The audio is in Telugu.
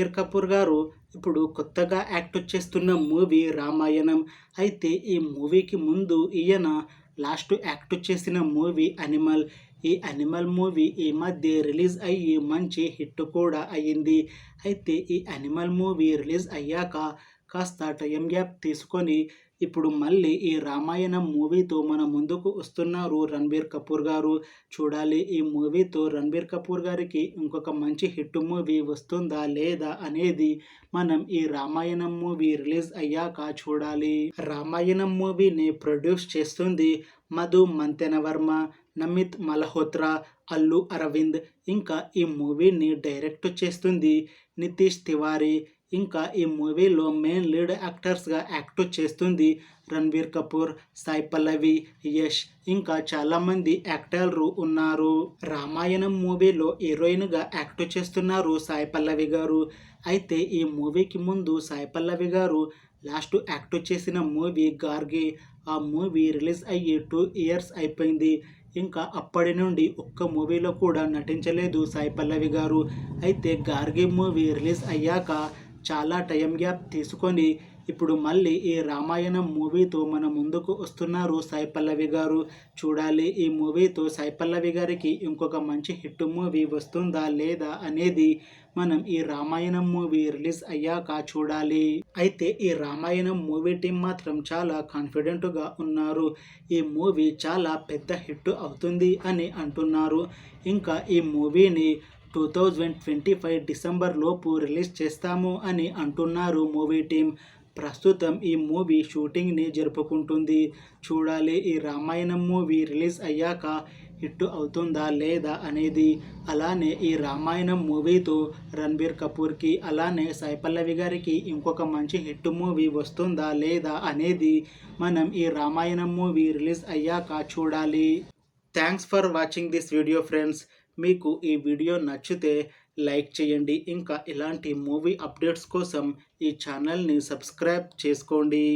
రణబీర్ కపూర్ గారు ఇప్పుడు కొత్తగా యాక్ట్ చేస్తున్న మూవీ రామాయణం. అయితే ఈ మూవీకి ముందు ఈయన లాస్ట్ యాక్ట్ చేసిన మూవీ అనిమల్. ఈ అనిమల్ మూవీ ఈ మధ్య రిలీజ్ అయ్యి మంచి హిట్ కూడా అయ్యింది. అయితే ఈ అనిమల్ మూవీ రిలీజ్ అయ్యాక కాస్త టైం గ్యాప్ తీసుకొని ఇప్పుడు మళ్ళీ ఈ రామాయణం మూవీతో మన ముందుకు వస్తున్నారు రణబీర్ కపూర్ గారు. చూడాలి ఈ మూవీతో రణబీర్ కపూర్ గారికి ఇంకొక మంచి హిట్ మూవీ వస్తుందా లేదా అనేది మనం ఈ రామాయణం మూవీ రిలీజ్ అయ్యాక చూడాలి. రామాయణం మూవీని ప్రొడ్యూస్ చేస్తుంది మధు మంతెనవర్మ, నమిత్ మల్హోత్రా, అల్లు అరవింద్. ఇంకా ఈ మూవీని డైరెక్ట్ చేస్తుంది నితీష్ తివారీ. ఇంకా ఈ మూవీలో మెయిన్ లీడ్ యాక్టర్స్గా యాక్ట్ చేస్తుంది రణబీర్ కపూర్, సాయి పల్లవి, యష్, ఇంకా చాలామంది యాక్టర్లు ఉన్నారు. రామాయణం మూవీలో హీరోయిన్గా యాక్ట్ చేస్తున్నారు సాయి పల్లవి గారు. అయితే ఈ మూవీకి ముందు సాయి పల్లవి గారు లాస్ట్ యాక్ట్ చేసిన మూవీ గార్గి. ఆ మూవీ రిలీజ్ అయ్యి 2 ఇయర్స్ అయిపోయింది. ఇంకా అప్పటి నుండి ఒక్క మూవీలో కూడా నటించలేదు సాయి పల్లవి గారు. అయితే గార్గి మూవీ రిలీజ్ అయ్యాక చాలా టైం గ్యాప్ తీసుకొని ఇప్పుడు మళ్ళీ ఈ రామాయణం మూవీతో మన ముందుకు వస్తున్నారు సాయి పల్లవి గారు. చూడాలి ఈ మూవీతో సాయి పల్లవి గారికి ఇంకొక మంచి హిట్ మూవీ వస్తుందా లేదా అనేది మనం ఈ రామాయణం మూవీ రిలీజ్ అయ్యాక చూడాలి. అయితే ఈ రామాయణం మూవీ టీం మాత్రం చాలా కాన్ఫిడెంట్గా ఉన్నారు. ఈ మూవీ చాలా పెద్ద హిట్ అవుతుంది అని అంటున్నారు. ఇంకా ఈ మూవీని 2025 డిసెంబర్ లోపు రిలీజ్ చేస్తాము అని అంటున్నారు మూవీ టీం. ప్రస్తుతం ఈ మూవీ షూటింగ్ని జరుపుకుంటుంది. చూడాలి ఈ రామాయణం మూవీ రిలీజ్ అయ్యాక హిట్ అవుతుందా లేదా అనేది. అలానే ఈ రామాయణం మూవీతో రణబీర్ కపూర్కి అలానే సాయి పల్లవి గారికి ఇంకొక మంచి హిట్ మూవీ వస్తుందా లేదా అనేది మనం ఈ రామాయణం మూవీ రిలీజ్ అయ్యాక చూడాలి. Thanks for watching this video friends. మీకు ఈ వీడియో నచ్చితే లైక్ చేయండి. ఇంకా ఇలాంటి మూవీ అప్డేట్స్ కోసం ఈ ఛానల్ని సబ్స్క్రైబ్ చేసుకోండి.